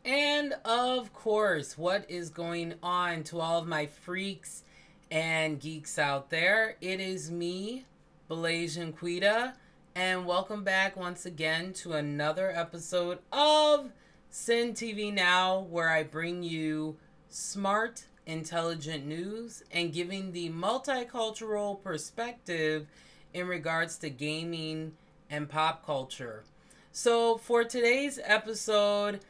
And of course, what is going on to all of my freaks and geeks out there? It is me, Blasian Quita, and welcome back once again to another episode of Sin TV Now, where I bring you smart, intelligent news and giving the multicultural perspective in regards to gaming and pop culture. So, for today's episode,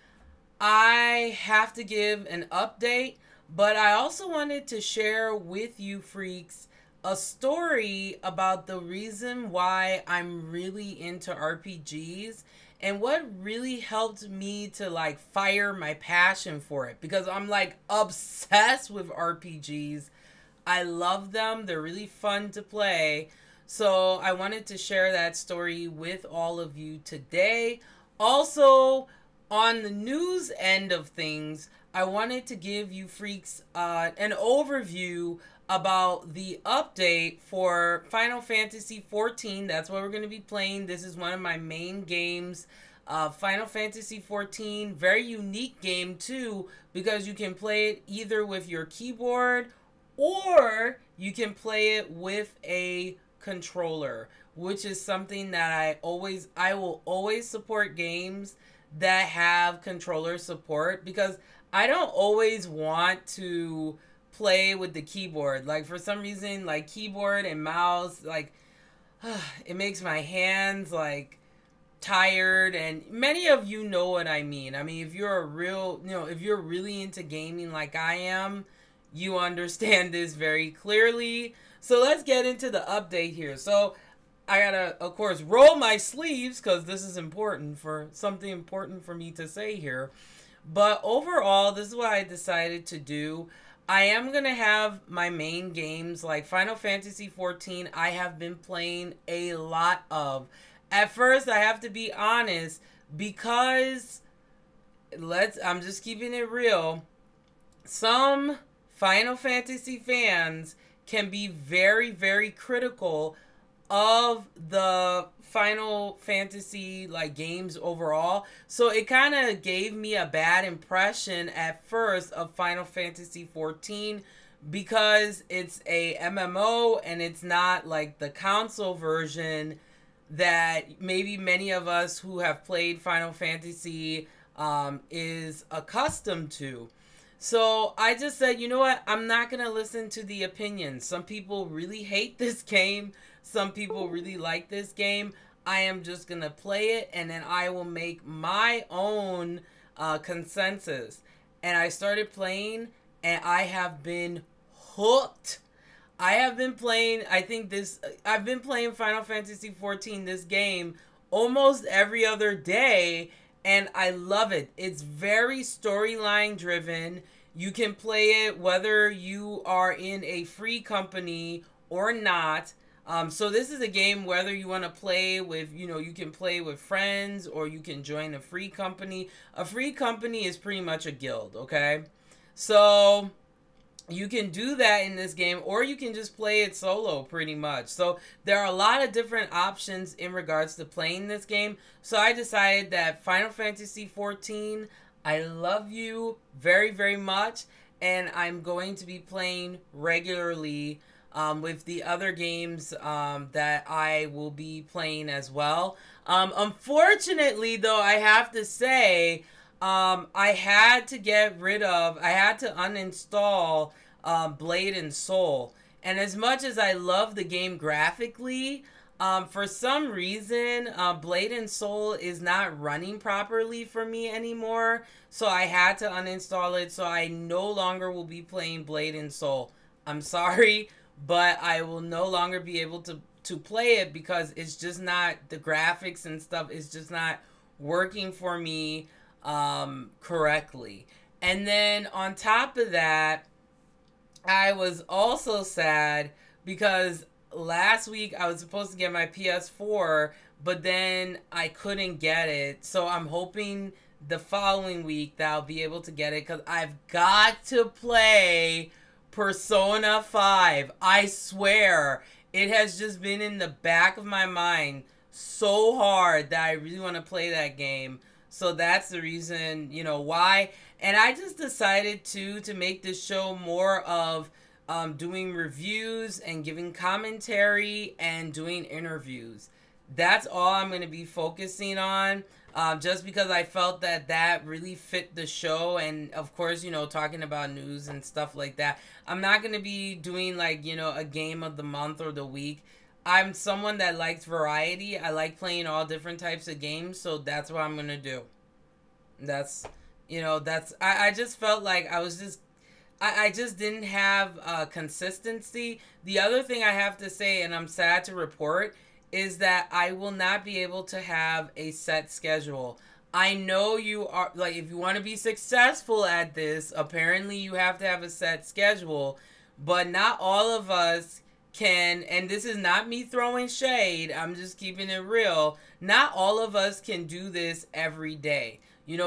I have to give an update, but I also wanted to share with you freaks a story about the reason why I'm really into RPGs and what really helped me to like fire my passion for it, because I'm like obsessed with RPGs. I love them. They're really fun to play. So I wanted to share that story with all of you today. Also, on the news end of things, I wanted to give you freaks an overview about the update for Final Fantasy XIV. That's what we're going to be playing. This is one of my main games. Final Fantasy XIV, very unique game too, because you can play it either with your keyboard or you can play it with a controller, which is something that I will always support games that have controller support, because I don't always want to play with the keyboard. Like, for some reason, like keyboard and mouse, like it makes my hands like tired, and many of you know what I mean. I mean, if you're a real, if you're really into gaming like I am, you understand this very clearly. So let's get into the update here. So I gotta, of course, roll my sleeves because this is important, for something important for me to say here. But overall, this is what I decided to do. I am gonna have my main games like Final Fantasy XIV. I have been playing a lot of. At first, I have to be honest, because I'm just keeping it real. Some Final Fantasy fans can be very, very critical of the Final Fantasy like games overall. So it kind of gave me a bad impression at first of Final Fantasy XIV, because it's a MMO and it's not like the console version that maybe many of us who have played Final Fantasy is accustomed to. So I just said, you know what? I'm not going to listen to the opinions. Some people really hate this game. Some people really like this game. I am just going to play it, and then I will make my own consensus. And I started playing, and I have been hooked. I have been playing, I've been playing Final Fantasy XIV, this game, almost every other day, and I love it. It's very storyline driven. You can play it whether you are in a free company or not. So this is a game whether you want to play with, you can play with friends or you can join a free company. A free company is pretty much a guild, okay? So you can do that in this game, or you can just play it solo pretty much. So there are a lot of different options in regards to playing this game. So I decided that Final Fantasy XIV, I love you very, very much, and I'm going to be playing regularly with the other games that I will be playing as well. Unfortunately, though, I have to say, I had to uninstall Blade and Soul. And as much as I love the game graphically, for some reason, Blade and Soul is not running properly for me anymore. So I had to uninstall it. So I no longer will be playing Blade and Soul. I'm sorry, but I will no longer be able to play it, because it's just not, the graphics and stuff is just not working for me correctly. And then on top of that, I was also sad because last week I was supposed to get my PS4, but then I couldn't get it. So I'm hoping the following week that I'll be able to get it, because I've got to play Persona 5. I swear, it has just been in the back of my mind so hard that I really want to play that game. So that's the reason, why. And I just decided to make this show more of doing reviews and giving commentary and doing interviews. That's all I'm going to be focusing on. Just because I felt that really fit the show, and of course, talking about news and stuff like that. I'm not going to be doing like, a game of the month or the week. I'm someone that likes variety. I like playing all different types of games, so that's what I'm going to do. That's, I just felt like I just didn't have consistency. The other thing I have to say, and I'm sad to report, is that I will not be able to have a set schedule. I know you are, like, if you want to be successful at this, apparently you have to have a set schedule, but not all of us can, and this is not me throwing shade, I'm just keeping it real. Not all of us can do this every day.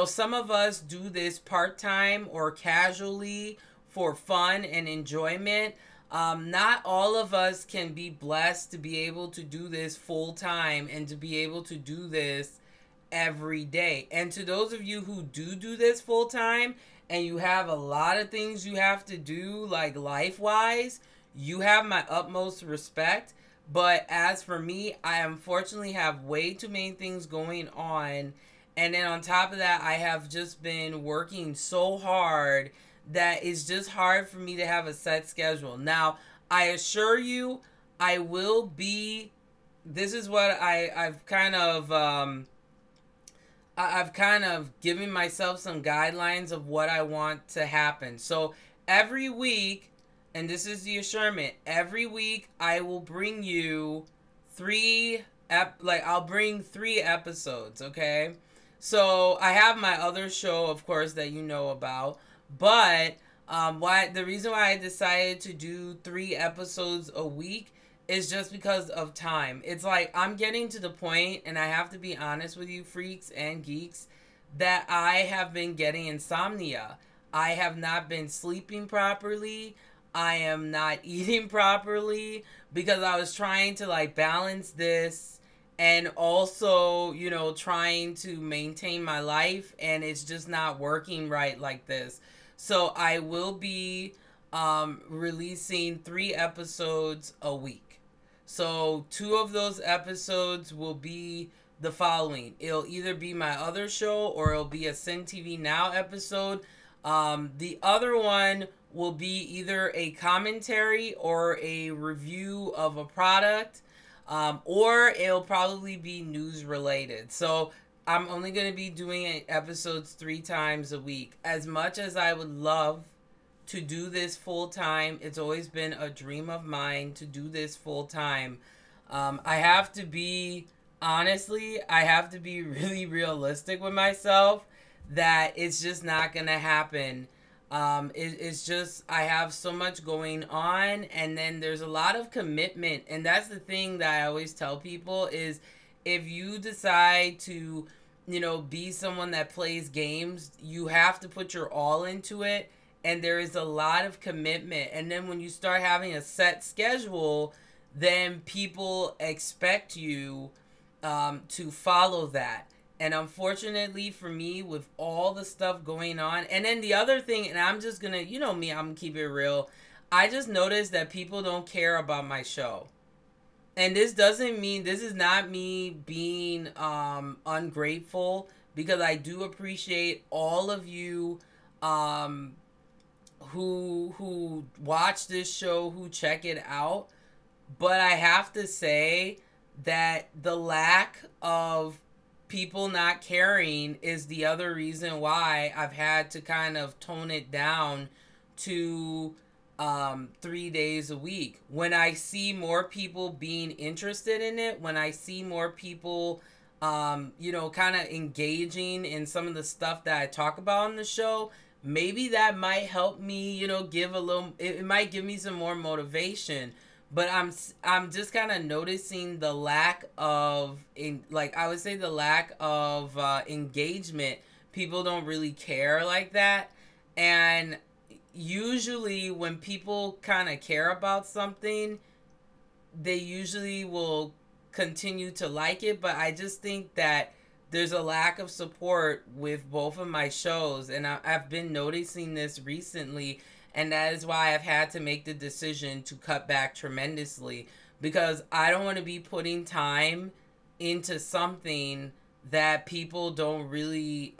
Some of us do this part-time or casually for fun and enjoyment. Not all of us can be blessed to be able to do this full time and to be able to do this every day. And to those of you who do this full time and you have a lot of things you have to do, like life wise, you have my utmost respect. But as for me, I unfortunately have way too many things going on. And then on top of that, I have just been working so hard that it's just hard for me to have a set schedule. Now, I assure you, I will be. This is what I've kind of given myself some guidelines of what I want to happen. So every week, and this is the assurement, every week I will bring you I'll bring 3 episodes. Okay, so I have my other show, of course, that you know about. But the reason why I decided to do 3 episodes a week is just because of time. It's like I'm getting to the point, and I have to be honest with you, freaks and geeks, that I have been getting insomnia. I have not been sleeping properly. I am not eating properly because I was trying to like balance this and also, trying to maintain my life, and it's just not working right like this. So I will be releasing 3 episodes a week. So 2 of those episodes will be the following. It'll either be my other show or it'll be a Sin TV Now episode. The other one will be either a commentary or a review of a product, or it'll probably be news related. So I'm only going to be doing episodes 3 times a week. As much as I would love to do this full time, it's always been a dream of mine to do this full time. I have to be, honestly, I have to be really realistic with myself that it's just not going to happen. It's just, I have so much going on, and then there's a lot of commitment. And that's the thing that I always tell people is, if you decide to, be someone that plays games, you have to put your all into it. And there is a lot of commitment. And then when you start having a set schedule, then people expect you to follow that. And unfortunately for me, with all the stuff going on, and then the other thing, and I'm just gonna, me, I'm gonna keep it real. I just noticed that people don't care about my show. And this is not me being ungrateful, because I do appreciate all of you who watch this show, who check it out. But I have to say that the lack of people not caring is the other reason why I've had to kind of tone it down to 3 days a week. When I see more people being interested in it, when I see more people, kind of engaging in some of the stuff that I talk about on the show, maybe that might help me, give a little, it might give me some more motivation. But I'm just kind of noticing the lack of, engagement. People don't really care like that. And usually when people kind of care about something, they usually will continue to like it. But I just think that there's a lack of support with both of my shows, and I've been noticing this recently, and that is why I've had to make the decision to cut back tremendously, because I don't want to be putting time into something that people don't really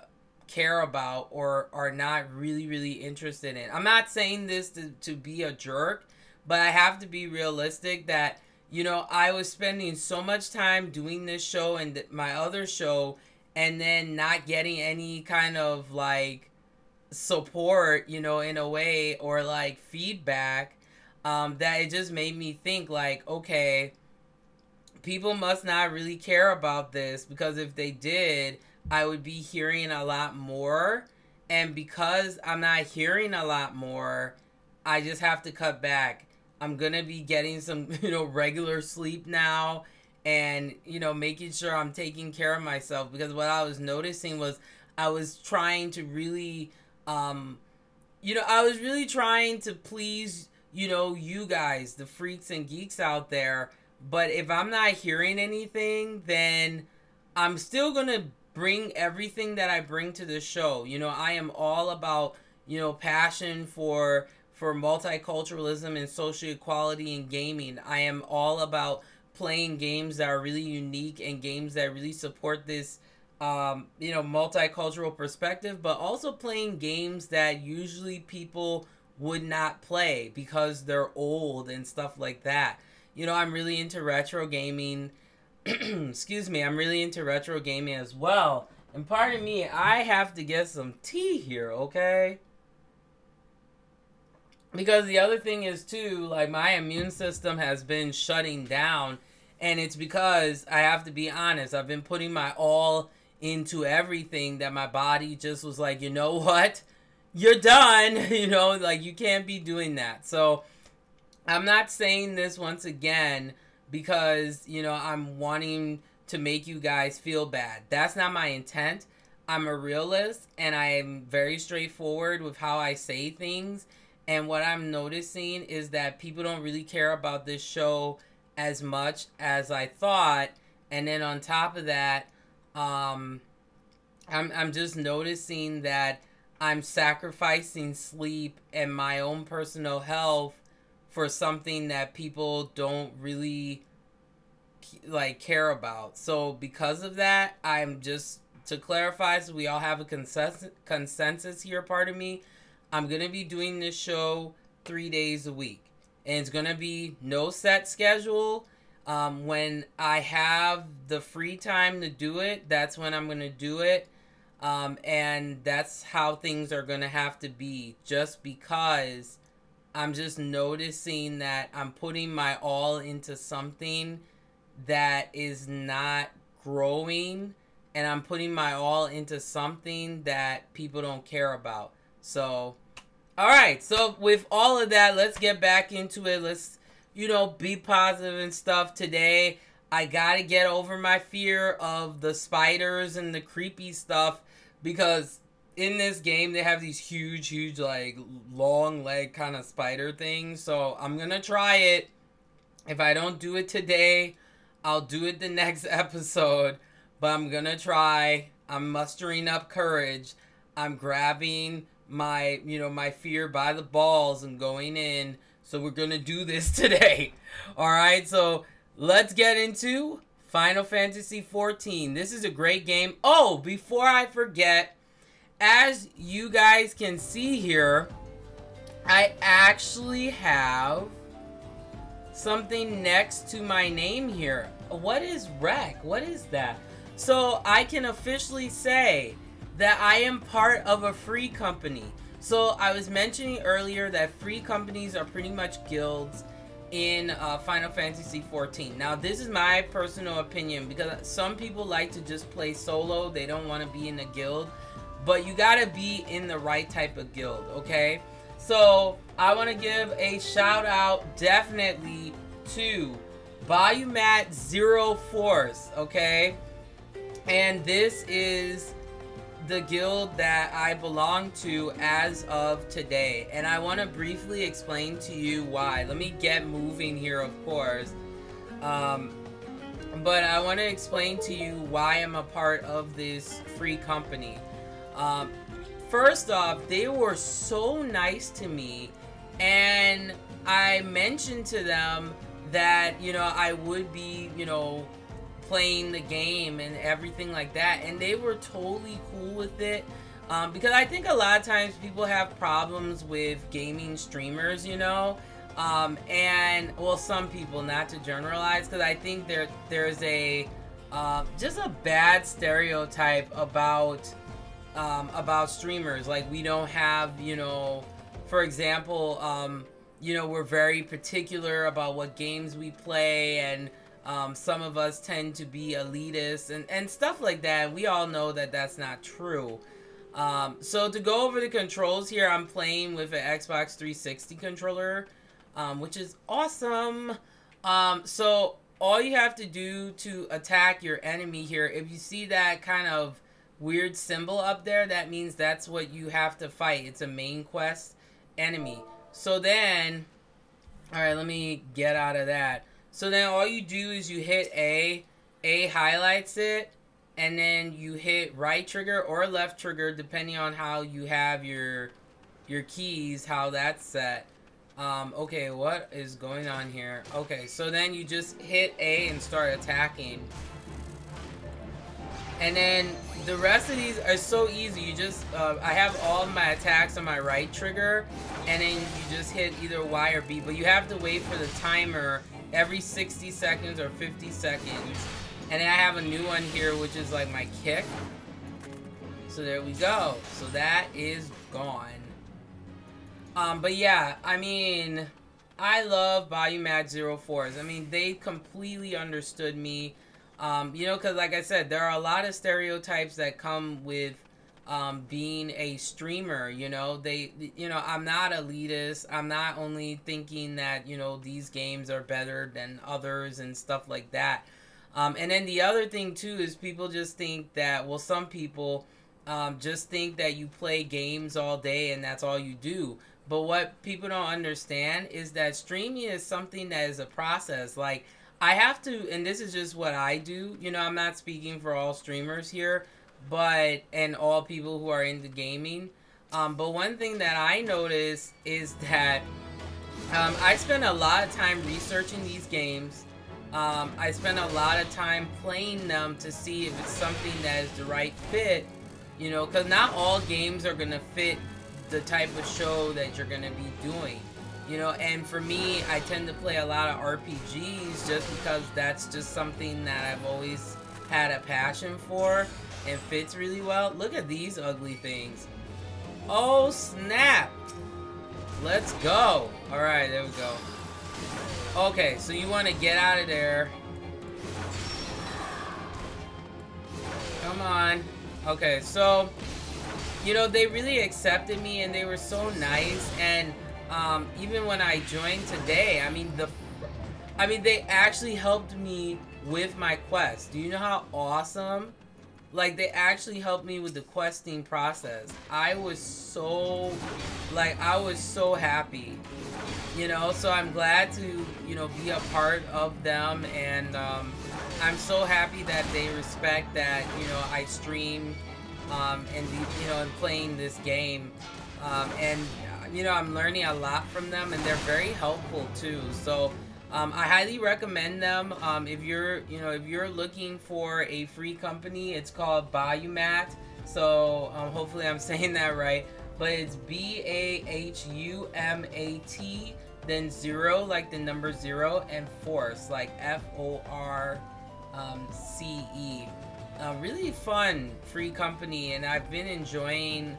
care about or are not really interested in. I'm not saying this to be a jerk, but I have to be realistic that, you know, I was spending so much time doing this show and my other show, and then not getting any kind of like support, you know, in a way, or like feedback, that it just made me think like, okay, people must not really care about this, because if they did, I would be hearing a lot more. And because I'm not hearing a lot more, I just have to cut back. I'm going to be getting some, you know, regular sleep now, and, you know, making sure I'm taking care of myself, because what I was noticing was I was trying to really, you know, I was really trying to please, you know, you guys, the freaks and geeks out there. But if I'm not hearing anything, then I'm still going to bring everything that I bring to the show. You know, I am all about, you know, passion for multiculturalism and social equality in gaming. I am all about playing games that are really unique and games that really support this, you know, multicultural perspective, but also playing games that usually people would not play because they're old and stuff like that. You know, I'm really into retro gaming. Excuse me, I'm really into retro gaming as well. And pardon me, I have to get some tea here, okay? Because the other thing is, too, like, my immune system has been shutting down. And it's because, I have to be honest, I've been putting my all into everything, that my body just was like, you know what? You're done. You know, like, you can't be doing that. So, I'm not saying this once again because, you know, I'm wanting to make you guys feel bad. That's not my intent. I'm a realist, and I am very straightforward with how I say things. And what I'm noticing is that people don't really care about this show as much as I thought. And then on top of that, I'm just noticing that I'm sacrificing sleep and my own personal health for something that people don't really like care about. So because of that, I'm just, to clarify, so we all have a consensus here, pardon me, I'm going to be doing this show 3 days a week. And it's going to be no set schedule. When I have the free time to do it, that's when I'm going to do it. And that's how things are going to have to be. Just because I'm just noticing that I'm putting my all into something that is not growing. And I'm putting my all into something that people don't care about. So, alright, so with all of that, let's get back into it. Let's, you know, be positive and stuff. Today, I gotta get over my fear of the spiders and the creepy stuff, because in this game, they have these huge, like, long leg kind of spider things. So, I'm gonna try it. If I don't do it today, I'll do it the next episode. But I'm gonna try. I'm mustering up courage. I'm grabbing my, you know, my fear by the balls and going in. So we're gonna do this today. Alright, so let's get into Final Fantasy XIV. This is a great game. Oh, before I forget, as you guys can see here, I actually have something next to my name here. What is Rec? What is that? So I can officially say that I am part of a free company. So I was mentioning earlier that free companies are pretty much guilds in Final Fantasy XIV. Now this is my personal opinion, because some people like to just play solo. They don't want to be in a guild. But you gotta be in the right type of guild, okay? So I want to give a shout out definitely to Bayumat Zero Force, okay? And this is the guild that I belong to as of today. And I want to briefly explain to you why. Let me get moving here, of course. but I want to explain to you why I'm a part of this free company. First off, they were so nice to me, and I mentioned to them that, you know, I would be, you know, playing the game and everything like that, and they were totally cool with it. Because I think a lot of times people have problems with gaming streamers, you know, and well, some people, not to generalize, because I think there's a just a bad stereotype about streamers. Like, we don't have, you know, for example, you know, we're very particular about what games we play, and some of us tend to be elitist and stuff like that. We all know that that's not true. So to go over the controls here, I'm playing with an Xbox 360 controller, which is awesome. So all you have to do to attack your enemy here, if you see that kind of weird symbol up there, that means that's what you have to fight. It's a main quest enemy. So then, alright, let me get out of that. So then all you do is you hit A highlights it, and then you hit right trigger or left trigger, depending on how you have your keys, how that's set. Okay, what is going on here? Okay, so then you just hit A and start attacking. And then the rest of these are so easy. You just, I have all of my attacks on my right trigger, and then you just hit either Y or B, but you have to wait for the timer every 60 seconds or 50 seconds. And then I have a new one here, which is like my kick. So there we go. So that is gone. But yeah, I mean, I love Bayoumat04s. I mean, they completely understood me. You know, because like I said, there are a lot of stereotypes that come with being a streamer. You know, you know, I'm not elitist. I'm not only thinking that, you know, these games are better than others and stuff like that. And then the other thing too is people just think that, well, some people just think that you play games all day and that's all you do. But what people don't understand is that streaming is something that is a process. Like, I have to, and this is just what I do, you know, I'm not speaking for all streamers here, but, and all people who are into gaming. But one thing that I notice is that I spend a lot of time researching these games. I spend a lot of time playing them to see if it's something that is the right fit, you know, because not all games are going to fit the type of show that you're going to be doing, you know. And for me, I tend to play a lot of RPGs just because that's just something that I've always had a passion for and fits really well. Look at these ugly things. Oh, snap. Let's go. All right, there we go. Okay, so you want to get out of there. Come on. Okay, so, you know, they really accepted me and they were so nice. And even when I joined today, I mean, they actually helped me with my quest. Do you know how awesome? Like, they actually helped me with the questing process. I was so happy. You know, so I'm glad to, you know, be a part of them, and I'm so happy that they respect that, you know, I stream and you know, and playing this game, and you know, I'm learning a lot from them, and they're very helpful too. So I highly recommend them. If you're, you know, if you're looking for a free company, it's called Bayoumat. So hopefully I'm saying that right. But it's BAHUMAT, then 0, like the number 0, and Force, like FORCE. Really fun free company, and I've been enjoying,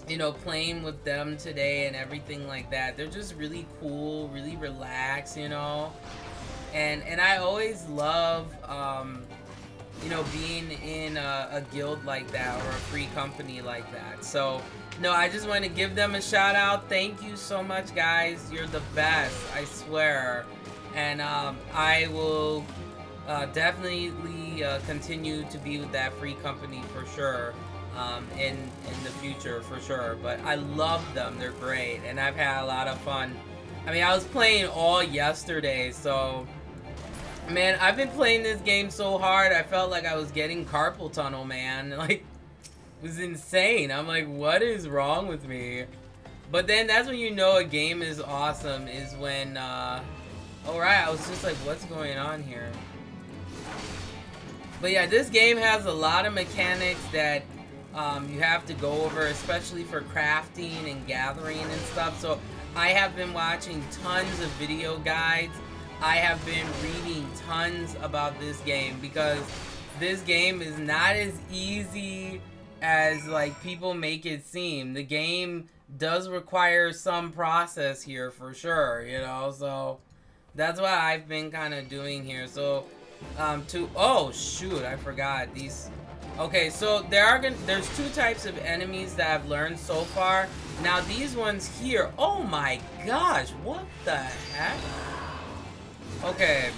you know, playing with them today and everything like that. They're just really cool, really relaxed, you know. And I always love, you know, being in a guild like that or a free company like that. So, no, I just want to give them a shout out. Thank you so much, guys. You're the best, I swear. And I will definitely continue to be with that free company for sure, in the future for sure. But I love them. They're great, and I've had a lot of fun. I mean, I was playing all yesterday, so Man, I've been playing this game so hard, I felt like I was getting carpal tunnel, man. Like, it was insane. I'm like, what is wrong with me? But then that's when you know a game is awesome, is when, alright, I was just like, what's going on here? But yeah, this game has a lot of mechanics that you have to go over, especially for crafting and gathering and stuff. So I have been watching tons of video guides. I have been reading tons about this game because this game is not as easy as like people make it seem. The game does require some process here for sure, you know, so that's what I've been kind of doing here. So oh shoot, I forgot these. Okay, so there's two types of enemies that I've learned so far. Now these ones here, oh my gosh, what the heck? Okay,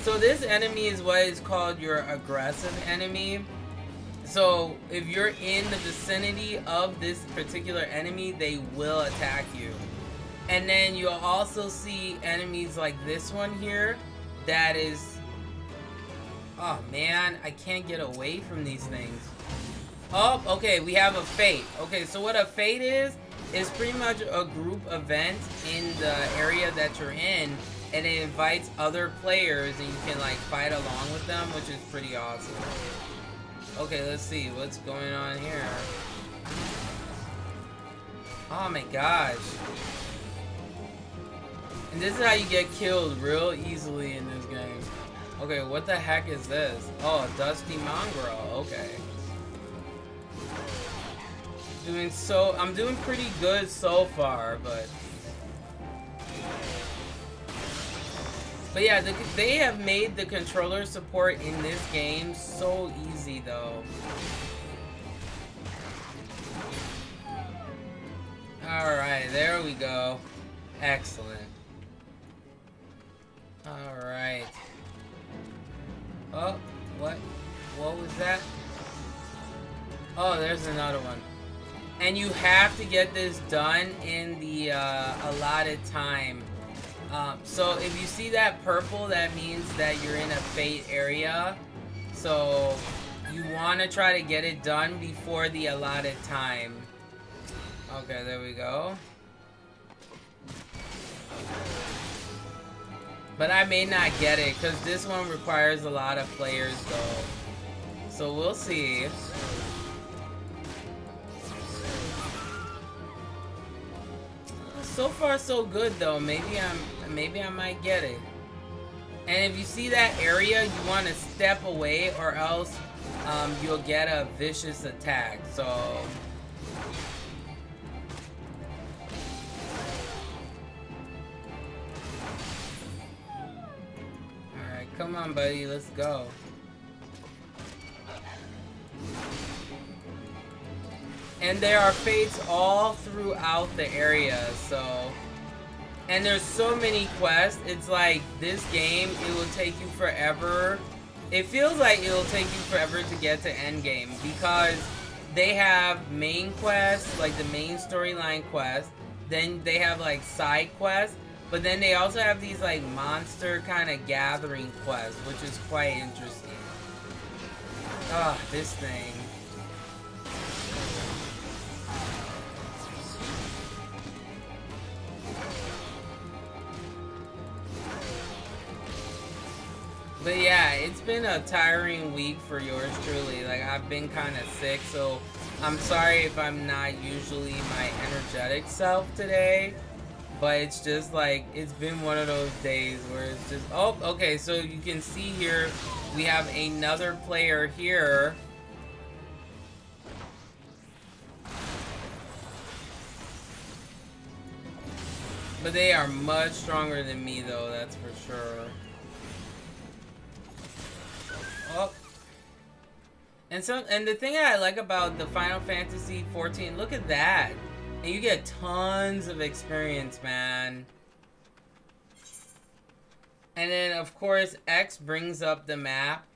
so this enemy is what is called your aggressive enemy. So if you're in the vicinity of this particular enemy, they will attack you. And then you'll also see enemies like this one here that is, oh man, I can't get away from these things. Oh, okay, we have a fate. Okay, so what a fate is pretty much a group event in the area that you're in, and it invites other players and you can like fight along with them, which is pretty awesome. Okay, let's see what's going on here. Oh my gosh. And this is how you get killed real easily in this game. Okay, what the heck is this? Oh, Dusty Mongrel, okay. I'm doing pretty good so far, but yeah, they have made the controller support in this game so easy though. Alright, there we go. Excellent. Alright. Oh, what? What was that? Oh, there's another one. And you have to get this done in the allotted time. So if you see that purple, that means that you're in a fate area. So you want to try to get it done before the allotted time. Okay, there we go. But I may not get it because this one requires a lot of players though. So we'll see. So far so good though. Maybe I might get it. And if you see that area, you want to step away or else you'll get a vicious attack. So alright, come on buddy, let's go. And there are fates all throughout the area, so... And there's so many quests, it's like, this game, it will take you forever. It feels like it will take you forever to get to endgame, because they have main quests, like the main storyline quests, then they have like side quests, but then they also have these like monster kind of gathering quests, which is quite interesting. Ah, this thing. But yeah, it's been a tiring week for yours truly. Like, I've been kind of sick, so I'm sorry if I'm not usually my energetic self today. But it's just like, it's been one of those days where it's just... Oh, okay, so you can see here, we have another player here. But they are much stronger than me though, that's for sure. Oh. And the thing I like about the Final Fantasy XIV, look at that. And you get tons of experience, man. And then of course X brings up the map.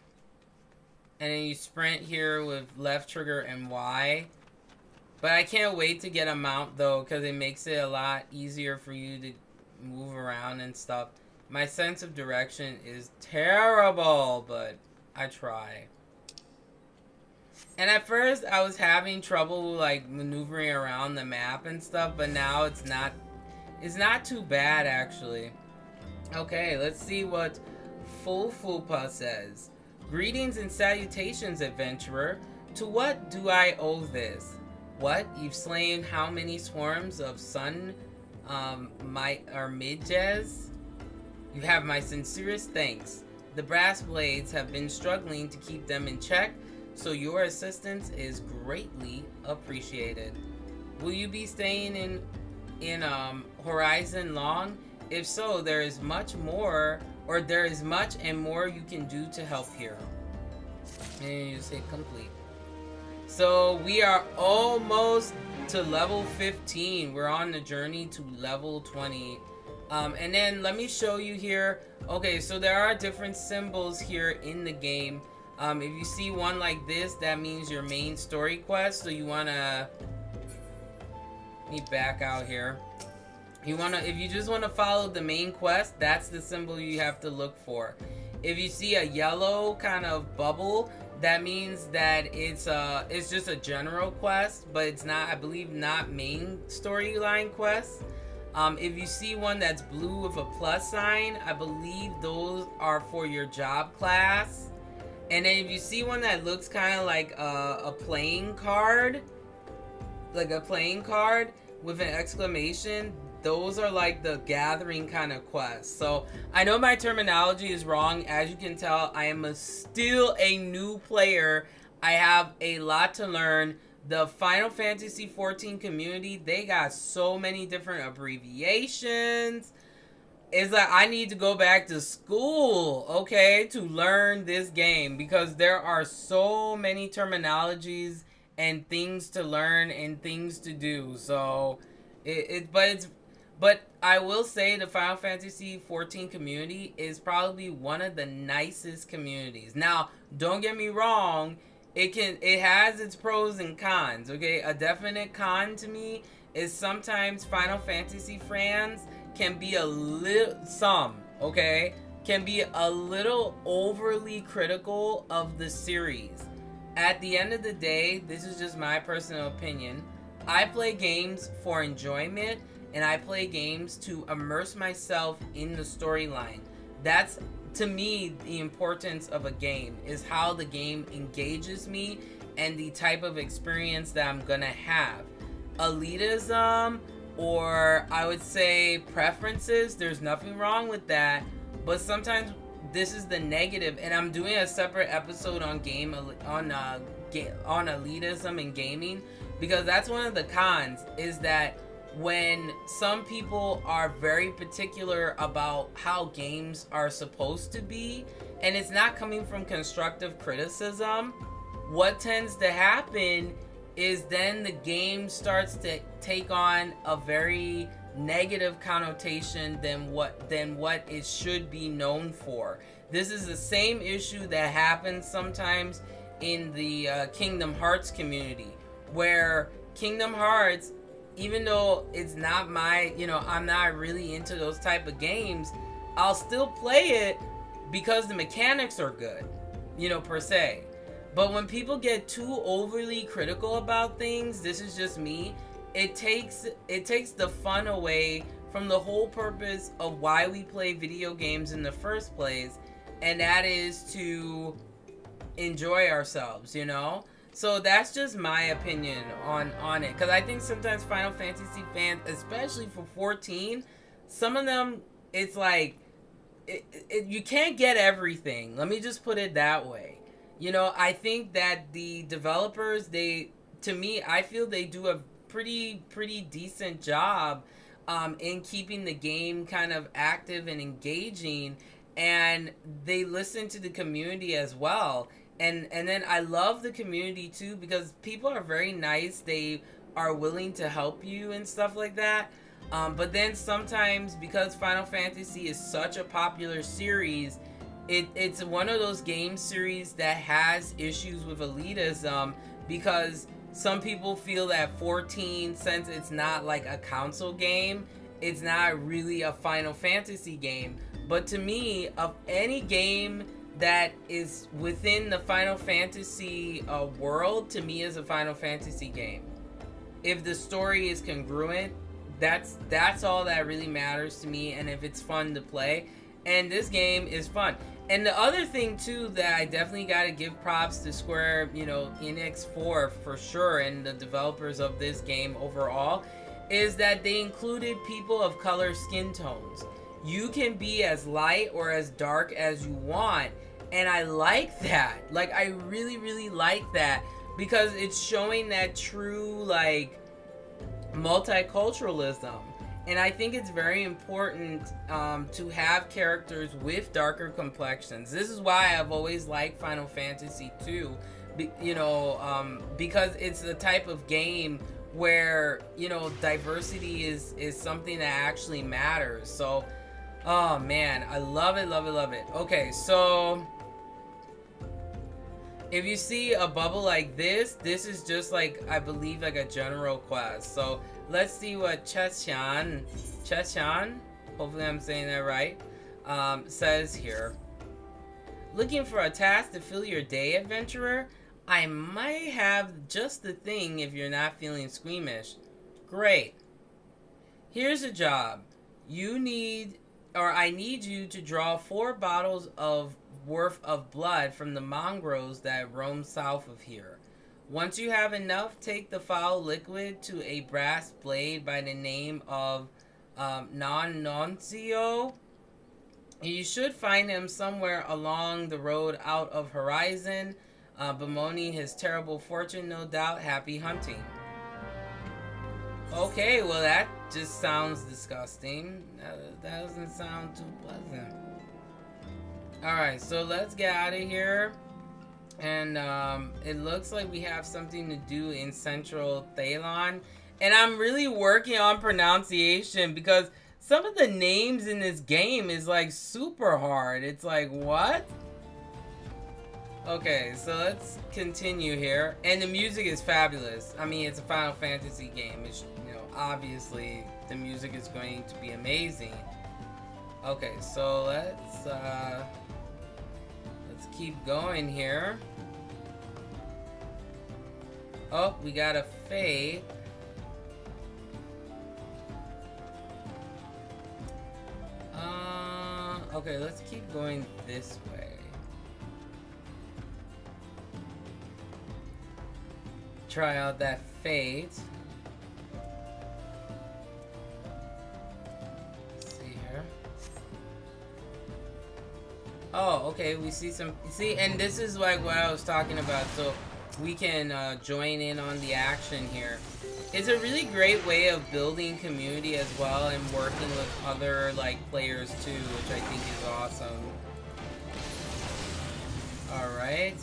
And then you sprint here with left trigger and Y. But I can't wait to get a mount though, because it makes it a lot easier for you to move around and stuff. My sense of direction is terrible, but I try. And at first, I was having trouble, like, maneuvering around the map and stuff, but now it's not too bad, actually. Okay, let's see what Fulfupa says. Greetings and salutations, adventurer. To what do I owe this? What? You've slain how many swarms of sun midges? You have my sincerest thanks. The brass blades have been struggling to keep them in check, so your assistance is greatly appreciated. Will you be staying in Horizon long? If so, there is much and more you can do to help here. And you say complete. So we are almost to level 15. We're on the journey to level 20. And then let me show you here. Okay, so there are different symbols here in the game. If you see one like this, that means your main story quest. So you wanna, let me back out here. If you just wanna follow the main quest, that's the symbol you have to look for. If you see a yellow kind of bubble, that means that it's just a general quest, but it's not, I believe, not main storyline quest. If you see one that's blue with a plus sign, I believe those are for your job class. And then if you see one that looks kind of like a playing card, with an exclamation, those are like the gathering kind of quests. So I know my terminology is wrong. As you can tell, I am still a new player. I have a lot to learn. The Final Fantasy XIV community, they got so many different abbreviations. It's like I need to go back to school, okay, to learn this game, because there are so many terminologies and things to learn and things to do. So but I will say the Final Fantasy XIV community is probably one of the nicest communities. Now, don't get me wrong, it has its pros and cons, okay? A definite con to me is sometimes Final Fantasy fans can be a little overly critical of the series. At the end of the day, this is just my personal opinion. I play games for enjoyment, and I play games to immerse myself in the storyline. That's, to me, the importance of a game, is how the game engages me and the type of experience that I'm gonna have. Elitism, or I would say preferences, there's nothing wrong with that, but sometimes this is the negative, and I'm doing a separate episode on elitism and gaming, because that's one of the cons, is that when some people are very particular about how games are supposed to be, and it's not coming from constructive criticism, what tends to happen is then the game starts to take on a very negative connotation than what it should be known for. This is the same issue that happens sometimes in the Kingdom Hearts community, where Kingdom Hearts, even though it's not my, I'm not really into those type of games, I'll still play it because the mechanics are good, per se. But when people get too overly critical about things, this is just me, it takes the fun away from the whole purpose of why we play video games in the first place, and that is to enjoy ourselves, So that's just my opinion on it. Because I think sometimes Final Fantasy fans, especially for 14, some of them, it's like, you can't get everything. Let me just put it that way. I think that the developers, I feel they do a pretty decent job in keeping the game kind of active and engaging. And they listen to the community as well. And then I love the community too, because people are very nice. They are willing to help you and stuff like that. But then sometimes, because Final Fantasy is such a popular series, it's one of those game series that has issues with elitism, because some people feel that 14, since it's not like a console game, it's not really a Final Fantasy game. But to me, of any game that is within the Final Fantasy world, to me is a Final Fantasy game. If the story is congruent, that's all that really matters to me, and if it's fun to play. And this game is fun. And the other thing too that I definitely gotta give props to Square, you know, Enix for sure, and the developers of this game overall, is that they included people of color skin tones. You can be as light or as dark as you want, and I like that. Like, I really, really like that, because it's showing that true, like, multiculturalism. And I think it's very important to have characters with darker complexions. This is why I've always liked Final Fantasy II, you know, because it's the type of game where, you know, diversity is something that actually matters. So, oh man, I love it, love it, love it. Okay, so if you see a bubble like this is just like, I believe, like a general quest. So let's see what Cheshan, hopefully I'm saying that right, says here. Looking for a task to fill your day, adventurer? I might have just the thing if you're not feeling squeamish. Great. Here's a job. I need you to draw 4 bottles of worth of blood from the mongrels that roam south of here. Once you have enough, take the foul liquid to a brass blade by the name of Non-Noncio. You should find him somewhere along the road out of Horizon, bemoaning his terrible fortune, no doubt. Happy hunting. Okay, well that just sounds disgusting. That doesn't sound too pleasant. Alright, so let's get out of here. And it looks like we have something to do in Central Thalon. And I'm really working on pronunciation, because some of the names in this game is like super hard. It's like, what? Okay, so let's continue here. And the music is fabulous. I mean, it's a Final Fantasy game. It's, you know, obviously the music is going to be amazing. Okay, so let's keep going here. Oh, we got a Fae. Okay, let's keep going this way. Try out that Fate. Let's see here. Oh, okay, we see some, see, and this is like what I was talking about, so we can join in on the action here. It's a really great way of building community as well, and working with other like players too, which I think is awesome. Alright.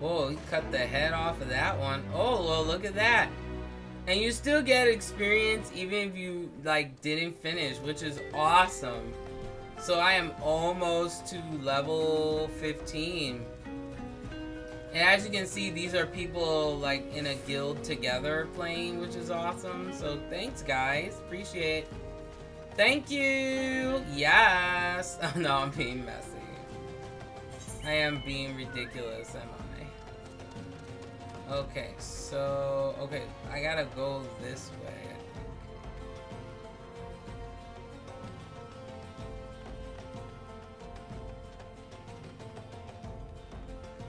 Whoa, he cut the head off of that one. Oh, well, look at that. And you still get experience even if you like didn't finish, which is awesome. So I am almost to level 15. And as you can see, these are people like in a guild together playing, which is awesome. So thanks, guys. Appreciate it. Thank you. Yes. Oh, no, I'm being messy. I am being ridiculous, am I? Okay, so, okay, I gotta go this way, I think.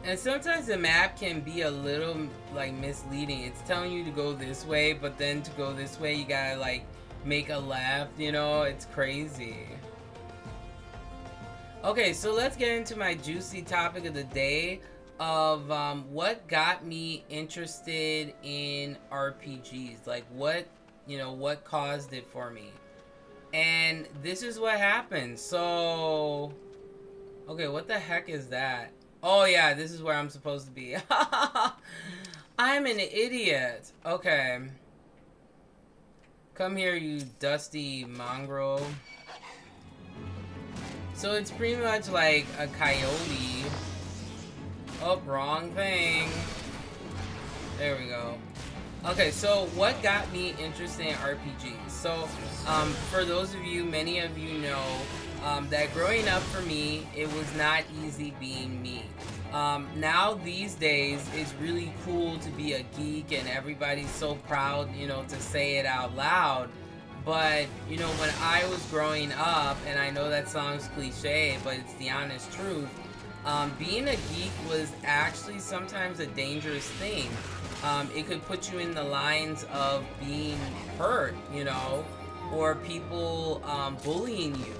And sometimes the map can be a little, like, misleading. It's telling you to go this way, but then to go this way, you gotta, like, make a left, you know? It's crazy. Okay, so let's get into my juicy topic of the day of what got me interested in RPGs. Like, what, you know, what caused it for me. And this is what happened. So, okay, what the heck is that? Oh yeah, this is where I'm supposed to be. I'm an idiot. Okay. Come here, you dusty mongrel. So it's pretty much like a coyote. Oh, wrong thing. There we go. Okay, so what got me interested in RPGs? So, for those of you, many of you know, that growing up for me, it was not easy being me. Now these days, it's really cool to be a geek and everybody's so proud, you know, to say it out loud. But, you know, when I was growing up, and I know that sounds cliche, but it's the honest truth, being a geek was actually sometimes a dangerous thing. It could put you in the lines of being hurt, you know, or people bullying you.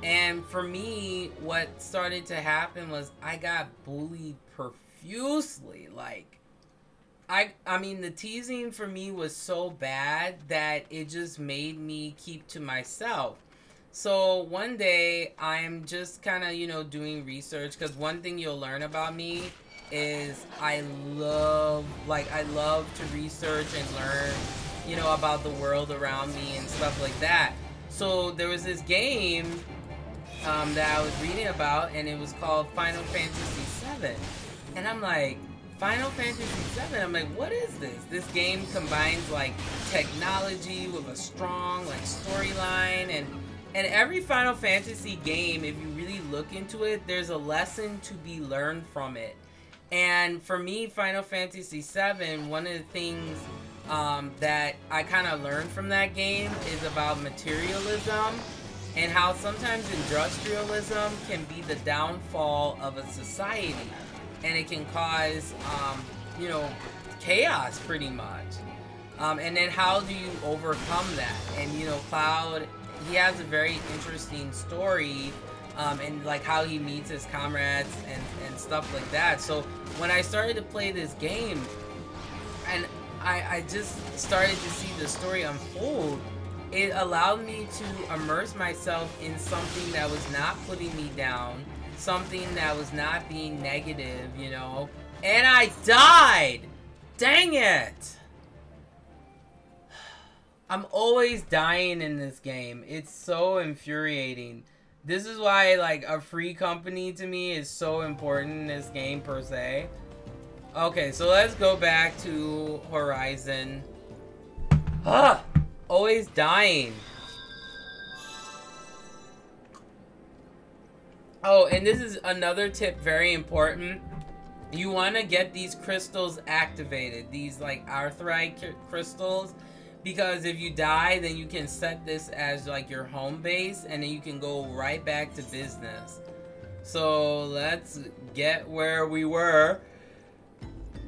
And for me, what started to happen was I got bullied profusely. Like, I mean, the teasing for me was so bad that it just made me keep to myself. So one day, I'm just kind of, you know, doing research, because one thing you'll learn about me is I love to research and learn, you know, about the world around me and stuff like that. So there was this game that I was reading about, and it was called Final Fantasy VII. And I'm like, Final Fantasy VII? I'm like, what is this? This game combines, like, technology with a strong, like, storyline, and every Final Fantasy game, if you really look into it, there's a lesson to be learned from it. And for me, Final Fantasy VII, one of the things that I kind of learned from that game is about materialism, and how sometimes industrialism can be the downfall of a society, and it can cause, you know, chaos pretty much. And then how do you overcome that? And, you know, Cloud, he has a very interesting story, and like how he meets his comrades and stuff like that. So when I started to play this game, and I just started to see the story unfold, it allowed me to immerse myself in something that was not putting me down, something that was not being negative, you know. And I died! Dang it! I'm always dying in this game. It's so infuriating. This is why, like, a free company to me is so important in this game, per se. Okay, so let's go back to Horizon. Ah! Always dying. Oh, and this is another tip, very important. You want to get these crystals activated. These, like, Aetheryte crystals. Because if you die, then you can set this as, like, your home base. And then you can go right back to business. So, let's get where we were.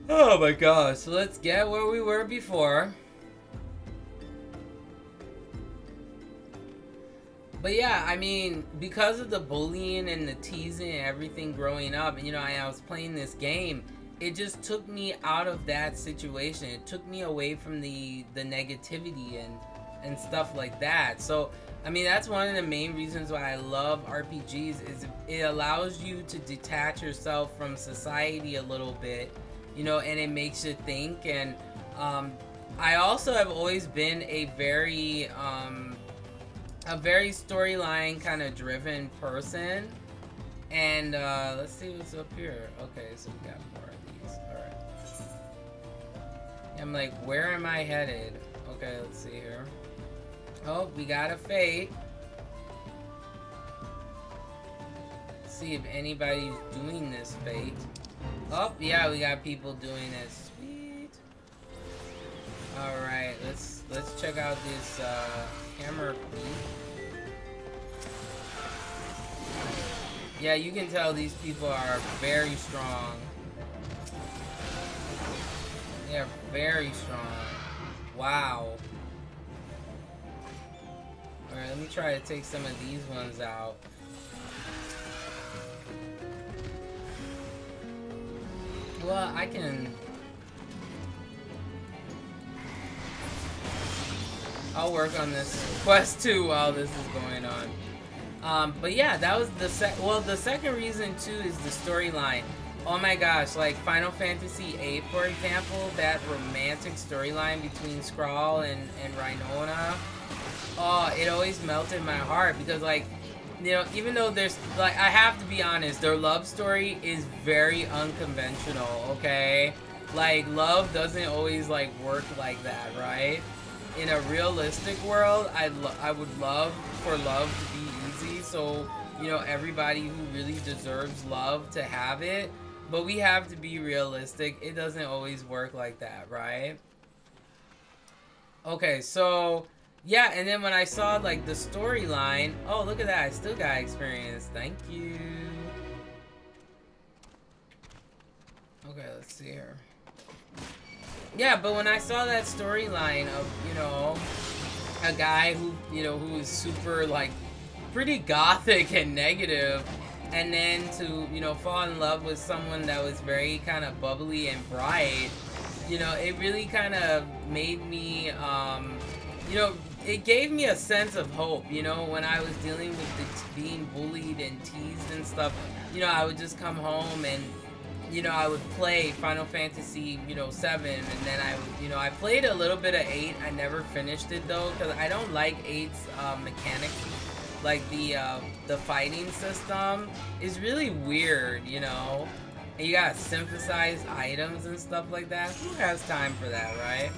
Oh my gosh. So, let's get where we were before. But yeah, I mean, because of the bullying and the teasing and everything growing up, and you know, I was playing this game, it just took me out of that situation. It took me away from the negativity and stuff like that. So, I mean, that's one of the main reasons why I love RPGs, is it allows you to detach yourself from society a little bit, you know, and it makes you think. And I also have always been a very storyline kind of driven person. And let's see what's up here. Okay, so we got more of these. Alright. I'm like, where am I headed? Okay, let's see here. Oh, we got a fate. Let's see if anybody's doing this fate. Oh, yeah, we got people doing it. Sweet. Alright, let's check out this hammer feat. Yeah, you can tell these people are very strong. They are very strong. Wow. Alright, let me try to take some of these ones out. Well, I can... I'll work on this quest too while this is going on. But yeah, that was the second reason too is the storyline. Oh my gosh, like Final Fantasy VIII, for example, that romantic storyline between Squall and Rhynona. Oh, it always melted my heart because, like, you know, even though there's, like, I have to be honest, their love story is very unconventional, okay? Like, love doesn't always, like, work like that, right? In a realistic world, I would love for love to be fantasy, so you know, everybody who really deserves love to have it. But we have to be realistic. It doesn't always work like that, right? Okay, so yeah, and then when I saw like the storyline, oh, look at that, I still got experience. Thank you. Okay, let's see here. Yeah, but when I saw that storyline of, you know, a guy who, you know, who is super like pretty gothic and negative, and then to, you know, fall in love with someone that was very kind of bubbly and bright, you know, it really kind of made me, you know, it gave me a sense of hope, you know, when I was dealing with being bullied and teased and stuff. You know, I would just come home and, you know, I would play Final Fantasy, you know, 7, and then I would, you know, I played a little bit of 8. I never finished it though, because I don't like 8's mechanics. Like the fighting system is really weird, you know. And you gotta synthesize items and stuff like that. Who has time for that, right?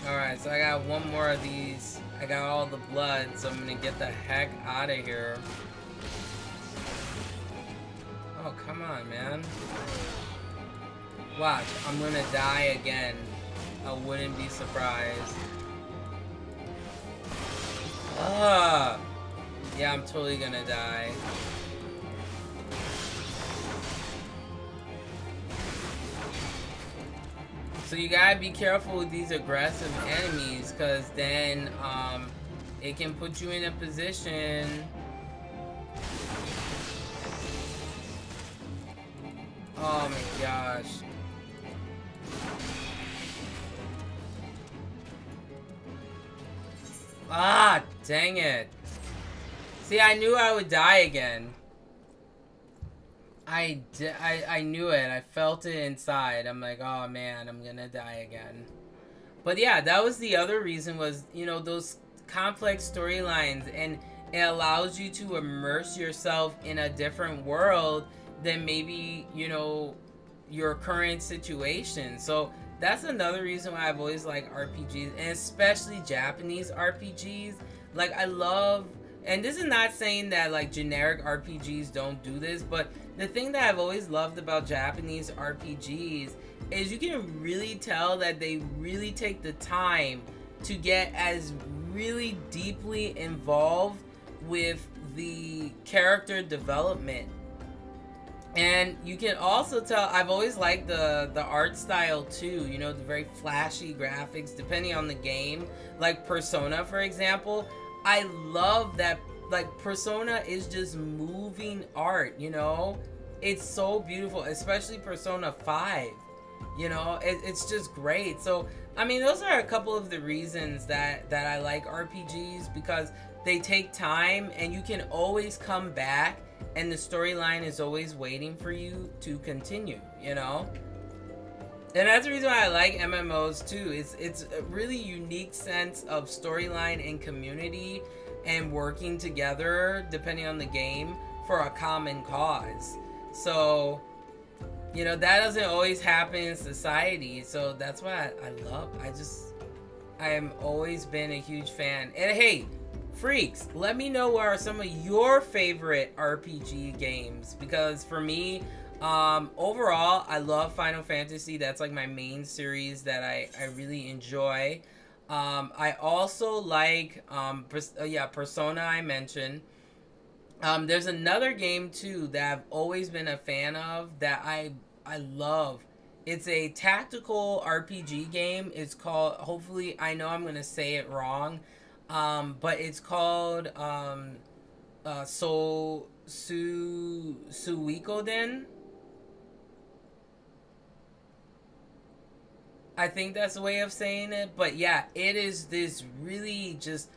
Alright, so I got one more of these. I got all the blood, so I'm gonna get the heck out of here. Oh, come on, man. Watch, I'm gonna die again. I wouldn't be surprised. Yeah, I'm totally gonna die. So you gotta be careful with these aggressive enemies, because then it can put you in a position. Oh my gosh. Ah, dang it. See, I knew I would die again. I knew it. I felt it inside. I'm like, oh man, I'm gonna die again. But yeah, that was the other reason, was, you know, those complex storylines, and it allows you to immerse yourself in a different world than maybe, you know, your current situation. So that's another reason why I've always liked RPGs, and especially Japanese RPGs. Like, I love, and this is not saying that like generic RPGs don't do this, but the thing that I've always loved about Japanese RPGs is you can really tell that they really take the time to get as really deeply involved with the character development. And you can also tell, I've always liked the art style too, you know, the very flashy graphics depending on the game. Like Persona, for example, I love that, like, Persona is just moving art, you know? It's so beautiful, especially Persona 5, you know? It's just great. So, I mean, those are a couple of the reasons that I like RPGs, because they take time and you can always come back and the storyline is always waiting for you to continue, you know? And that's the reason why I like MMOs too. It's a really unique sense of storyline and community and working together, depending on the game, for a common cause. So, you know, that doesn't always happen in society. So that's why I love, I am always been a huge fan. And hey, freaks, let me know what are some of your favorite RPG games, because for me, overall, I love Final Fantasy. That's like my main series that I really enjoy. I also like, Persona I mentioned. There's another game too that I've always been a fan of that I love. It's a tactical RPG game. It's called, hopefully, I know I'm going to say it wrong, but it's called Suikoden. I think that's the way of saying it. But yeah, it is this really just,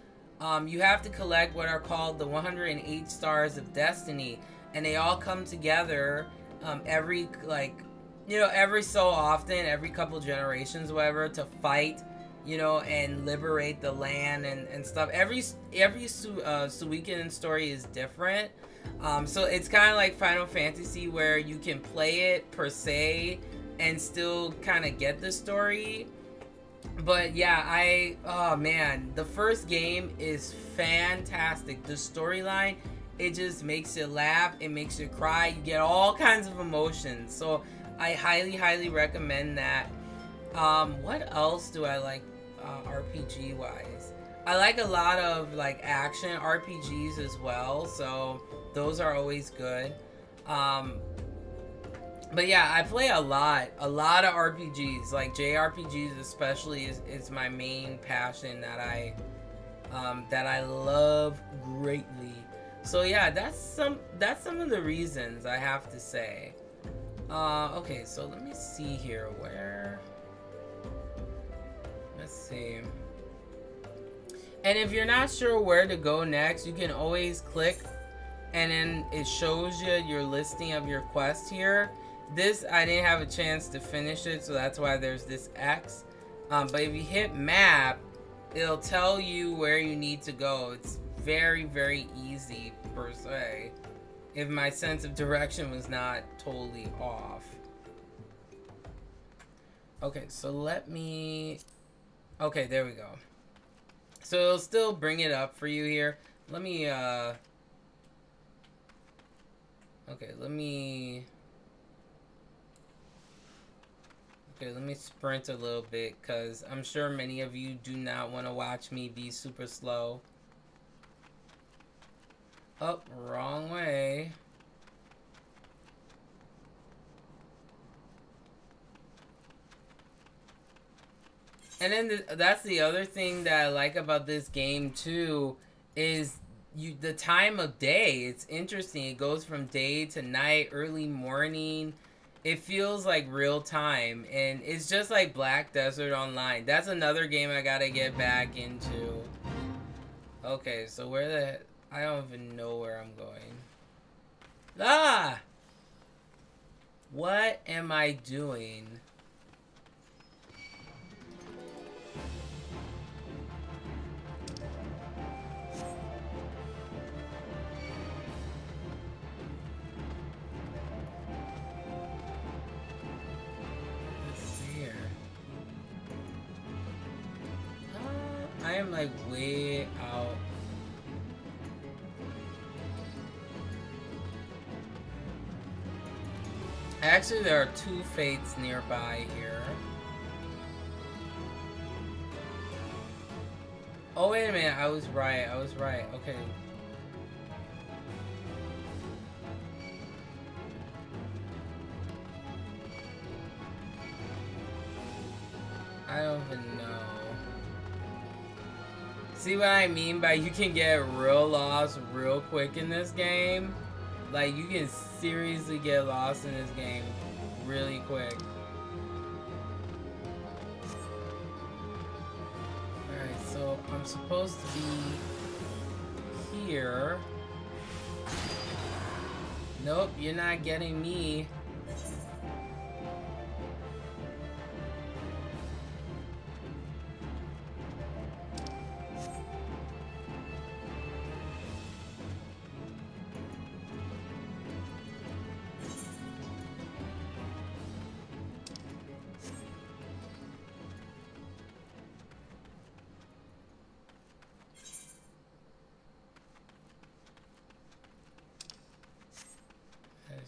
you have to collect what are called the 108 Stars of Destiny. And they all come together every, like, you know, every so often, every couple generations, whatever, to fight, you know, and liberate the land and stuff. Every Suikoden story is different. So it's kind of like Final Fantasy, where you can play it per se and still kind of get the story. But yeah, oh man, the first game is fantastic. The storyline, it just makes you laugh, it makes you cry, you get all kinds of emotions. So I highly, highly recommend that. What else do I like RPG wise? I like a lot of like action RPGs as well, so those are always good. Um, but yeah, I play a lot of RPGs. Like JRPGs, especially, is my main passion that I love greatly. So yeah, that's some of the reasons I have to say. Okay, so let me see here. Let's see. And if you're not sure where to go next, you can always click, and then it shows you your listing of your quest here. This, I didn't have a chance to finish it, so that's why there's this X. But if you hit map, it'll tell you where you need to go. It's very, very easy, per se, if my sense of direction was not totally off. Okay, so let me... Okay, there we go. So it'll still bring it up for you here. Let me, okay, let me sprint a little bit, because I'm sure many of you do not want to watch me be super slow. Oh, wrong way. And then that's the other thing that I like about this game too, is the time of day. It's interesting. It goes from day to night, early morning. It feels like real time, and it's just like Black Desert Online. That's another game I gotta get back into. Okay, so I don't even know where I'm going. Ah! What am I doing? I am like way out. Actually, there are 2 fates nearby here. Oh, wait a minute. I was right. Okay. I don't even know. See what I mean by you can get real lost real quick in this game? Like, you can seriously get lost in this game really quick. Alright, so I'm supposed to be here. Nope, you're not getting me.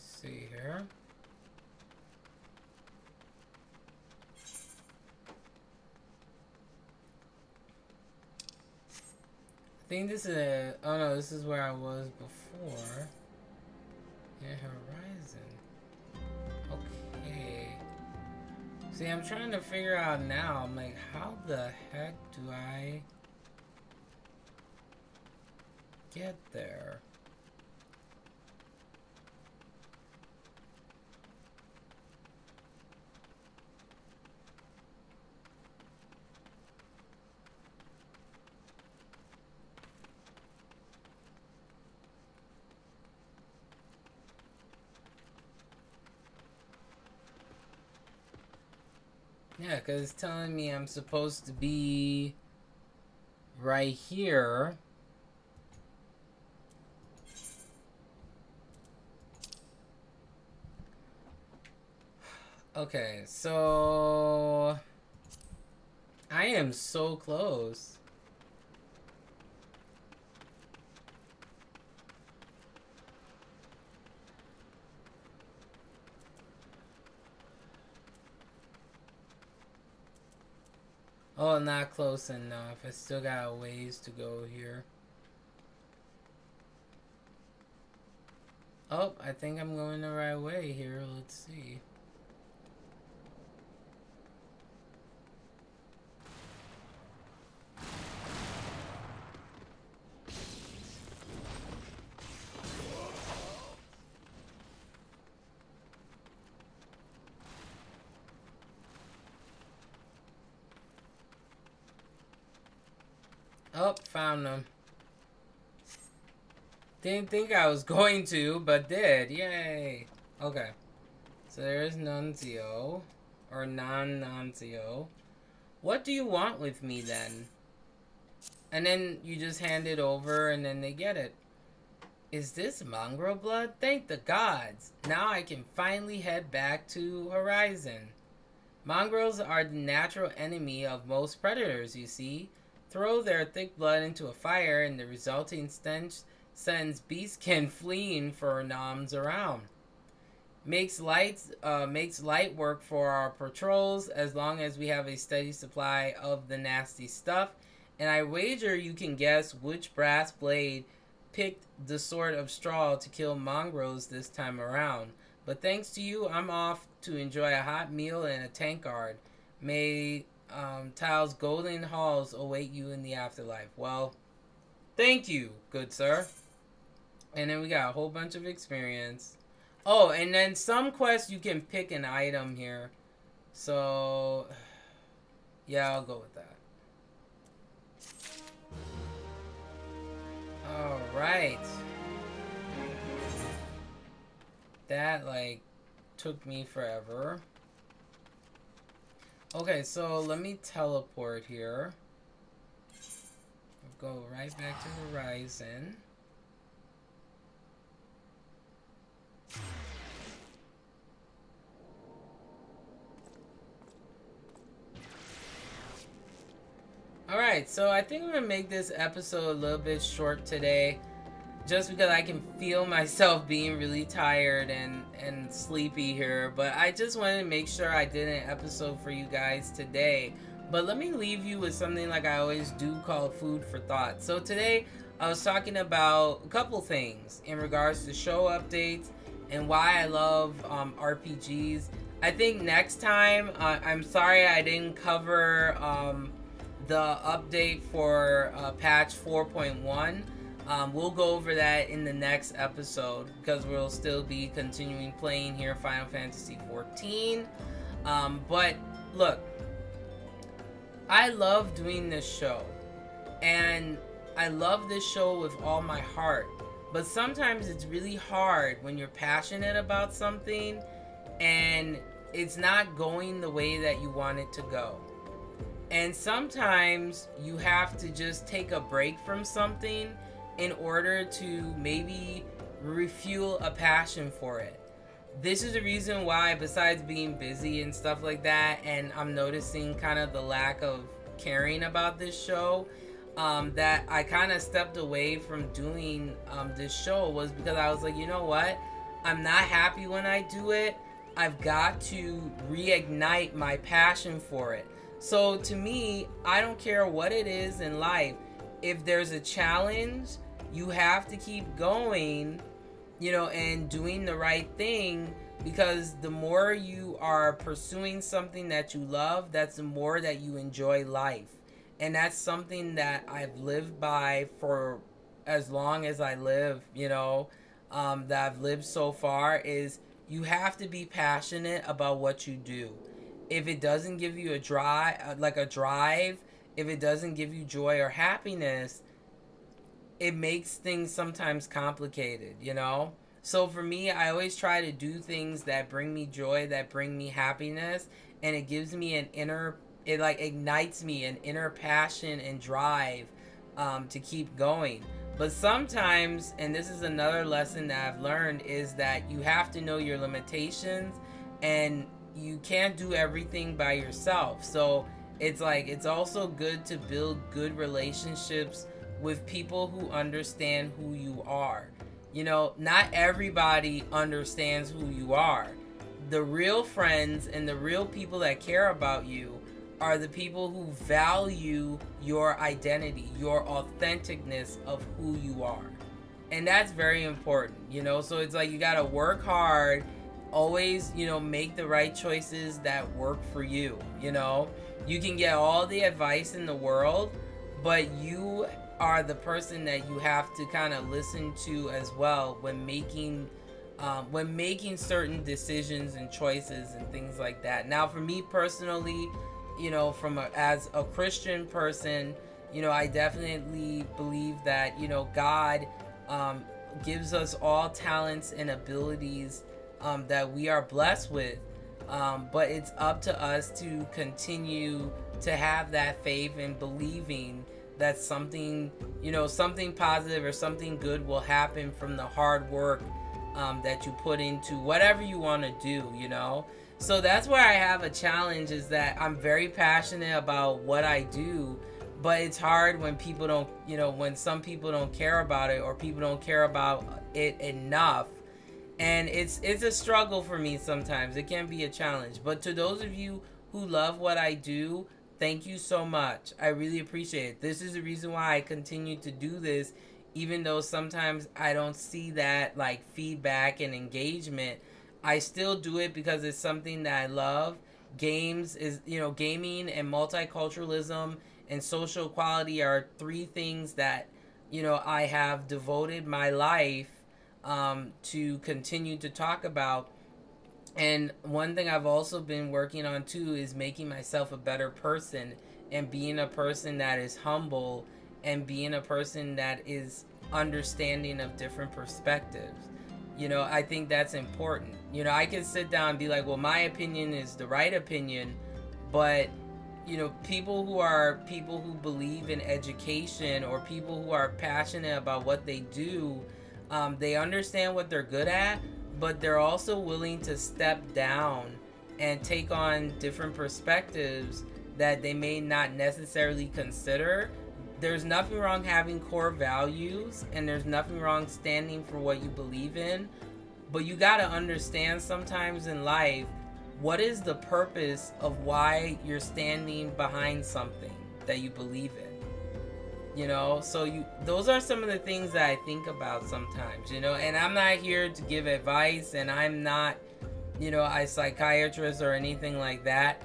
See here. I think this is oh no, this is where I was before. Yeah, Horizon. Okay. See, I'm trying to figure out now. I'm like, how the heck do I get there? Yeah, because it's telling me I'm supposed to be right here. Okay, so I am so close. Oh, not close enough. I still got a ways to go here. Oh, I think I'm going the right way here. Let's see. Oh, found them. Didn't think I was going to, but did. Yay. Okay. So there's Nunzio. Or non-Nunzio. What do you want with me then? And then you just hand it over and then they get it. Is this mongrel blood? Thank the gods. Now I can finally head back to Horizon. Mongrels are the natural enemy of most predators, you see. Throw their thick blood into a fire and the resulting stench sends beastkin fleeing for noms around. Makes light work for our patrols as long as we have a steady supply of the nasty stuff. And I wager you can guess which brass blade picked the sword of straw to kill mongrels this time around. But thanks to you, I'm off to enjoy a hot meal and a tankard. May Tile's golden halls await you in the afterlife. Well, thank you, good sir. And then we got a whole bunch of experience. Oh, and then some quests you can pick an item here. So, yeah, I'll go with that. Alright. That, like, took me forever. Okay, so let me teleport here. Go right back to Horizon. Alright, so I think I'm going to make this episode a little bit short today. Just because I can feel myself being really tired and sleepy here. But I just wanted to make sure I did an episode for you guys today. But let me leave you with something like I always do called food for thought. So today I was talking about a couple things in regards to show updates and why I love RPGs. I think next time, I'm sorry I didn't cover the update for patch 4.1. We'll go over that in the next episode because we'll still be continuing playing here Final Fantasy XIV. But look, I love doing this show and I love this show with all my heart, but sometimes it's really hard when you're passionate about something and it's not going the way that you want it to go. And sometimes you have to just take a break from something in order to maybe refuel a passion for it. This is the reason why, besides being busy and stuff like that, and I'm noticing kind of the lack of caring about this show, that I kind of stepped away from doing this show, was because I was like, you know what? I'm not happy when I do it. I've got to reignite my passion for it. So to me, I don't care what it is in life. If there's a challenge, you have to keep going, you know, and doing the right thing, because the more you are pursuing something that you love, that's the more that you enjoy life. And that's something that I've lived by for as long as I live, you know, that I've lived so far, is you have to be passionate about what you do. If it doesn't give you a drive, if it doesn't give you joy or happiness, it makes things sometimes complicated, you know? So for me, I always try to do things that bring me joy, that bring me happiness, and it gives me an inner, it like ignites me an inner passion and drive to keep going. But sometimes, and this is another lesson that I've learned, is that you have to know your limitations and you can't do everything by yourself. So it's like it's also good to build good relationships with people who understand who you are. You know, not everybody understands who you are. The real friends and the real people that care about you are the people who value your identity, your authenticness of who you are. And that's very important, you know? So it's like you gotta work hard, always, you know, make the right choices that work for you, you know? You can get all the advice in the world, but you are the person that you have to kind of listen to as well when making certain decisions and choices and things like that. Now, for me personally, you know, as a Christian person, you know, I definitely believe that, you know, God gives us all talents and abilities that we are blessed with. But it's up to us to continue to have that faith and believing that something, you know, something positive or something good will happen from the hard work that you put into whatever you want to do, you know? So that's where I have a challenge, is that I'm very passionate about what I do, but it's hard when people don't, you know, when some people don't care about it, or people don't care about it enough. And it's a struggle for me sometimes. It can be a challenge. But to those of you who love what I do, thank you so much. I really appreciate it. This is the reason why I continue to do this, even though sometimes I don't see that like feedback and engagement. I still do it because it's something that I love. Games is, you know, gaming and multiculturalism and social equality are three things that, you know, I have devoted my life to continue to talk about. And one thing I've also been working on too is making myself a better person, and being a person that is humble, and being a person that is understanding of different perspectives. You know, I think that's important. You know, I can sit down and be like, well, my opinion is the right opinion, but you know, people who believe in education, or people who are passionate about what they do, they understand what they're good at, but they're also willing to step down and take on different perspectives that they may not necessarily consider. There's nothing wrong having core values, and there's nothing wrong standing for what you believe in, but you gotta understand sometimes in life, what is the purpose of why you're standing behind something that you believe in? You know, so those are some of the things that I think about sometimes, you know, and I'm not here to give advice, and I'm not, you know, a psychiatrist or anything like that.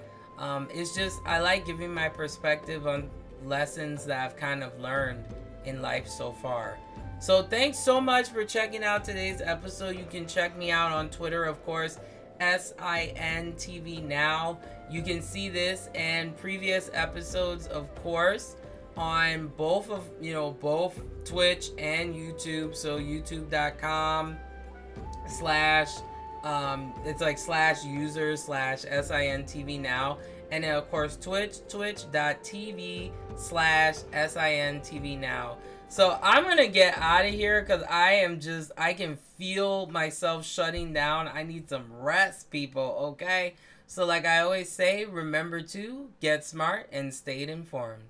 It's just, I like giving my perspective on lessons that I've kind of learned in life so far. So thanks so much for checking out today's episode. You can check me out on Twitter, of course, SINTV Now. You can see this and previous episodes, of course, on both Twitch and YouTube. So youtube.com/ it's like /user/SINTV Now. And then of course twitch.tv/SINTV Now. So I'm gonna get out of here because I can feel myself shutting down. I need some rest, people, okay? So like I always say, remember to get smart and stay informed.